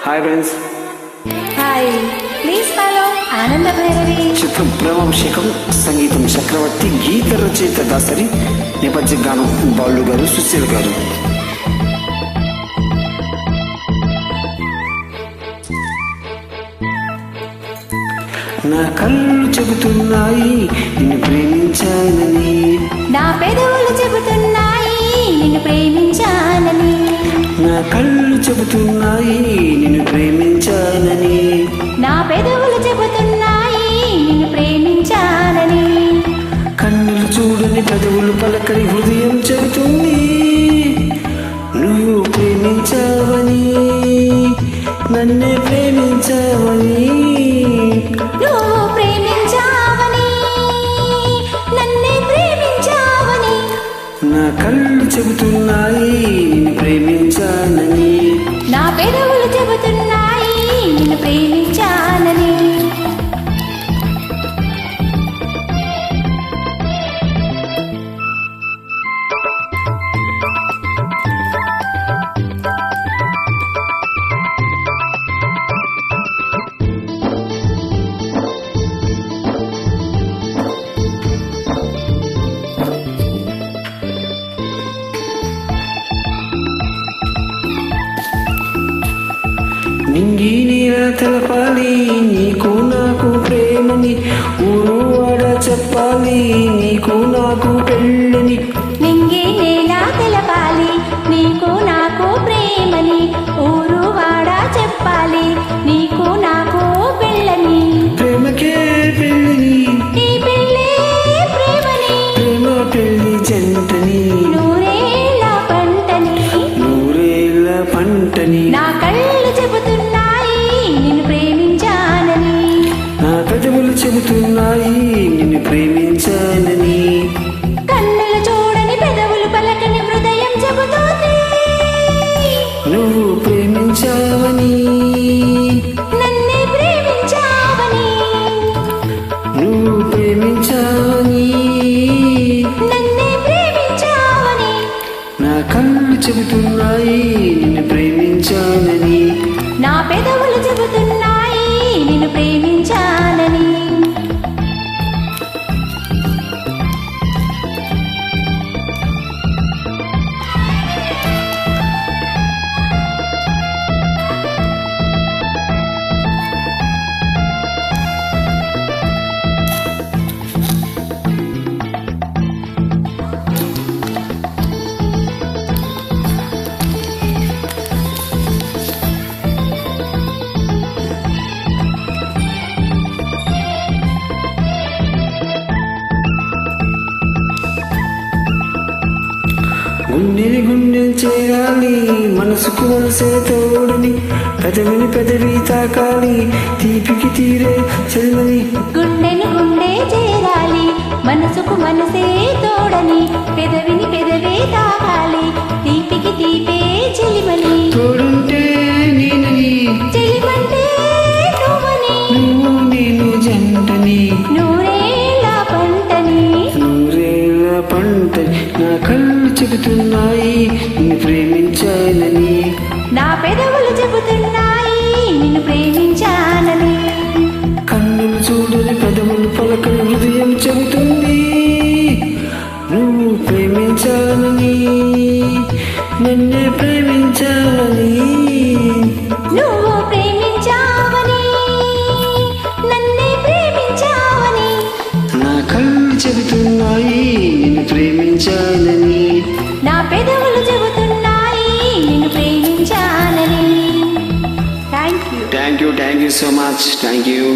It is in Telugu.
Hi friends. Hi, please follow ఆనంద భైరవి. చిత్రం ప్రేమాభిషేకం, సంగీతం చక్రవర్తి, గీత రచయిత దాసరి, నేపథ్య గానం బాలు గారు, సుశీల్ గారు. నా కళ్ళు చెబుతున్నాయి నిన్ను ప్రేమించానని, నా పెదవులు చెబుతున్నాయి నిన్ను ప్రేమించానని, నా కళ్ళు చెబుతున్నాయి నిన్ను ప్రేమించానని, నా పెదవులు చెబుతున్నాయి నిన్ను ప్రేమించానని, కన్నులు చూడని పెదవులు పలకని హృదయం చెబుతుంది నువ్వు ప్రేమించావని, నన్నే ప్రేమించావని, నువ్వు ప్రేమించావని, నన్నే ప్రేమించావని, నా కళ్ళు చెబుతున్నాయి నిన్ను ప్రేమించానని, నా పెదవులు చెబుతున్నాయి నిన్ను ప్రేమించానని. నింగి నీలా తెలపాలి నీకు నాకు ప్రేమని, ఊరు వాడ చెప్పాలి నీకు నాకు పెళ్ళని, నింగి నేలా తెలపాలి నీకు నాకు ప్రేమని, ఊరు వాడ చెప్పాలి నీకు నాకు పెళ్ళని, ప్రేమకే పెళ్ళని, నీ పెళ్ళే ప్రేమని, ప్రేమ పెళ్ళి జంటని, నూరేళ్ళ పంటని, నూరేళ్ళ పంటని, నా కళ్ళు చెబుతున్నాయి నిన్ను ప్రేమించానని, నా పెదవులు చెబుతున్నాయి నిన్ను ప్రేమించానని, కన్నులు చూడని పెదవులు పలకని హృదయం చెబుతోంది నువ్వు ప్రేమించావని, నన్నే ప్రేమించావని, నువ్వు ప్రేమించావని, నన్నే ప్రేమించావని, నా కళ్ళు చెబుతున్నాయి నిన్ను ప్రేమించానని, నా పెదవులు చెబుతున్నాయి నిన్ను ప్రేమించానని. గుండెని గుండె చేయాలి మనసుకు మనసే తోడని, పెదవిని పెదవి తాకాలి తీపికి తీరే చెల్లని, గుండెను గుండె చేరాలి మనసుకు మనసే తోడని, పెదవిని పెదవే తాకాలి తీపికి తీపే చెలిమని, తోడుంటే నేనని, చెలిమంటే నువ్వని, నువ్వు నేను జంటని, నూరేళ్ళ పంటని, నూరేళ్ళ పంటని, నా కళ్ళు చెబుతున్నాయి నిన్ను ప్రేమించానని, నా పెదవులు చెబుతున్నాయి నిన్ను ప్రేమించానని, కన్నులు చూడని పెదవులు పలకని హృదయం చెబుతుంది నువ్వు ప్రేమించాలని, నన్నే ప్రేమించాలని, నువ్వు ప్రేమించావని, నన్నే ప్రేమించావని, నా కళ్ళు చెబుతున్నాయి నిన్ను ప్రేమించాలని, నా పెదవులు చెబుతున్నాయి నిన్ను ప్రేమించానని. Thank you. Thank you so much, thank you.